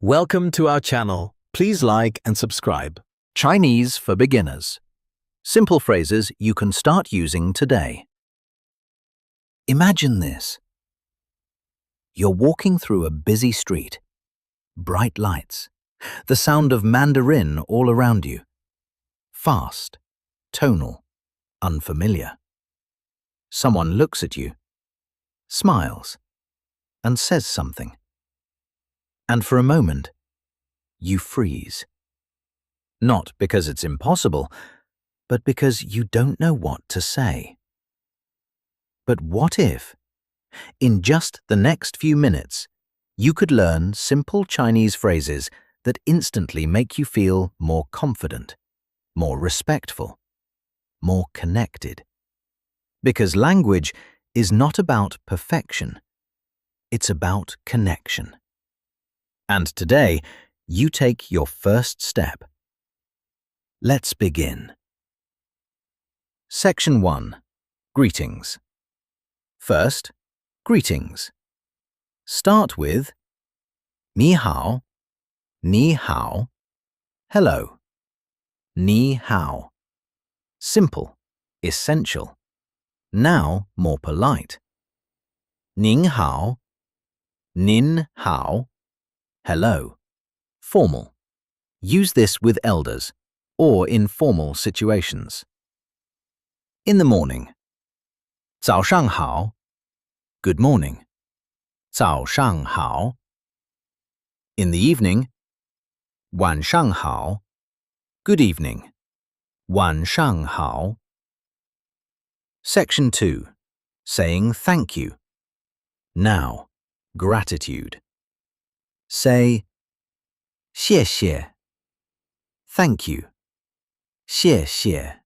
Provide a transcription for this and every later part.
Welcome to our channel. Please like and subscribe. Chinese for beginners. Simple phrases you can start using today. Imagine this. You're walking through a busy street. Bright lights. The sound of Mandarin all around you. Fast, tonal, unfamiliar. Someone looks at you, smiles, and says something. And for a moment, you freeze. Not because it's impossible, but because you don't know what to say. But what if, in just the next few minutes, you could learn simple Chinese phrases that instantly make you feel more confident, more respectful, more connected? Because language is not about perfection, it's about connection. And today, you take your first step. Let's begin. Section 1. Greetings. First, greetings. Start with 你好, 你好, hello. 你好. Simple, essential. Now more polite. 您好, 您好. Hello. Formal. Use this with elders or in formal situations. In the morning. 早上好. Good morning. 早上好. In the evening. 晚上好. Good evening. 晚上好. Section 2. Saying thank you. Now, gratitude. Say 谢谢. Thank you. 谢谢.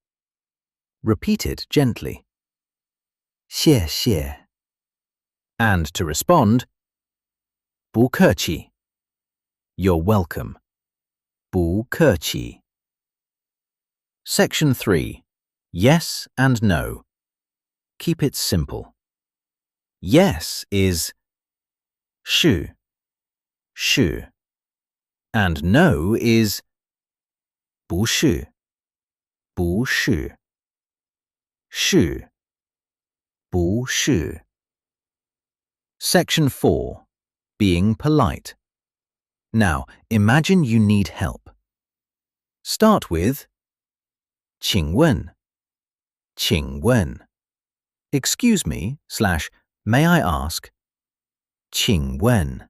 Repeat it gently. 谢谢. And to respond, 不客气. You're welcome. 不客气. Section 3. Yes and no. Keep it simple. Yes is 是. 是. And no is 不是. 不是. 是. 不是. Section 4. Being polite. Now, imagine you need help. Start with 请问. 请问. Excuse me / may I ask? 请问.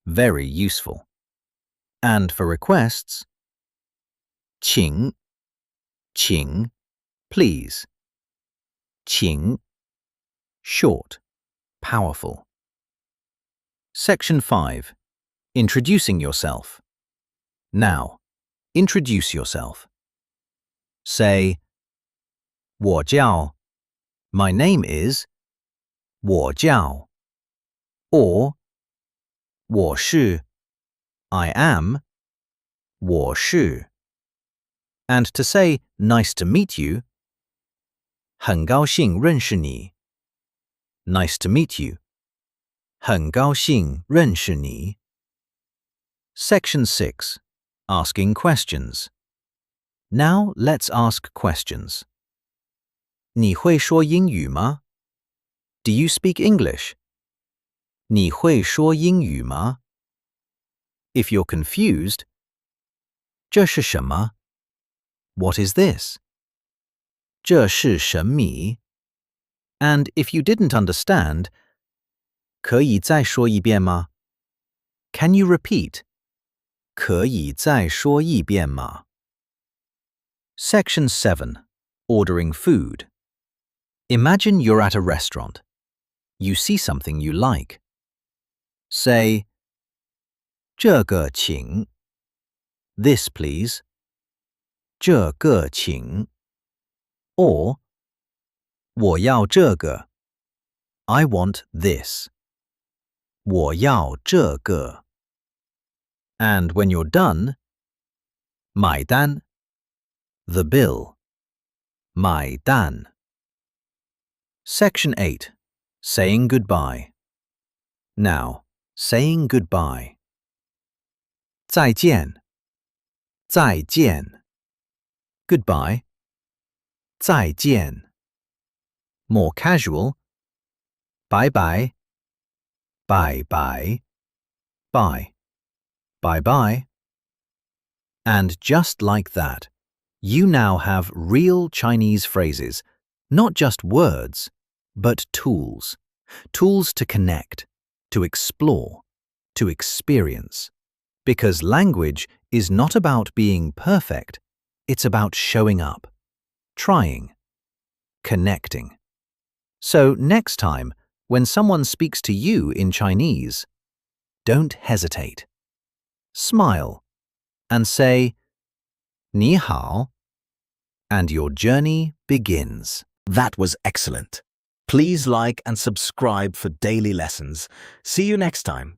Very useful. And for requests, 请, please. 请, short, powerful. Section 5. Introducing yourself. Now, introduce yourself. Say, 我叫, my name is, 我叫. Or, 我是, I am, 我是. And to say nice to meet you, 很高兴认识你. Nice to meet you. 很高兴认识你. Section 6. Asking questions. Now let's ask questions. 你会说英语吗? Do you speak English? 你会说英语吗? If you're confused, 这是什么? What is this? 这是什么? And if you didn't understand, 可以再说一遍吗? Can you repeat? 可以再说一遍吗? Section 7. Ordering food. Imagine you're at a restaurant. You see something you like. Say, 这个请. This, please. 这个请. Or, 我要这个. I want this. 我要这个. And when you're done, 买单. The bill. 买单. Section 8. Saying goodbye. Now, saying goodbye. 再见，再见。Goodbye, 再见。More casual, bye bye, bye bye, bye, bye bye. And just like that, you now have real Chinese phrases, not just words, but tools. Tools to connect, to explore, to experience. Because language is not about being perfect, it's about showing up, trying, connecting. So next time, when someone speaks to you in Chinese, don't hesitate. Smile and say, 你好, and your journey begins. That was excellent. Please like and subscribe for daily lessons. See you next time.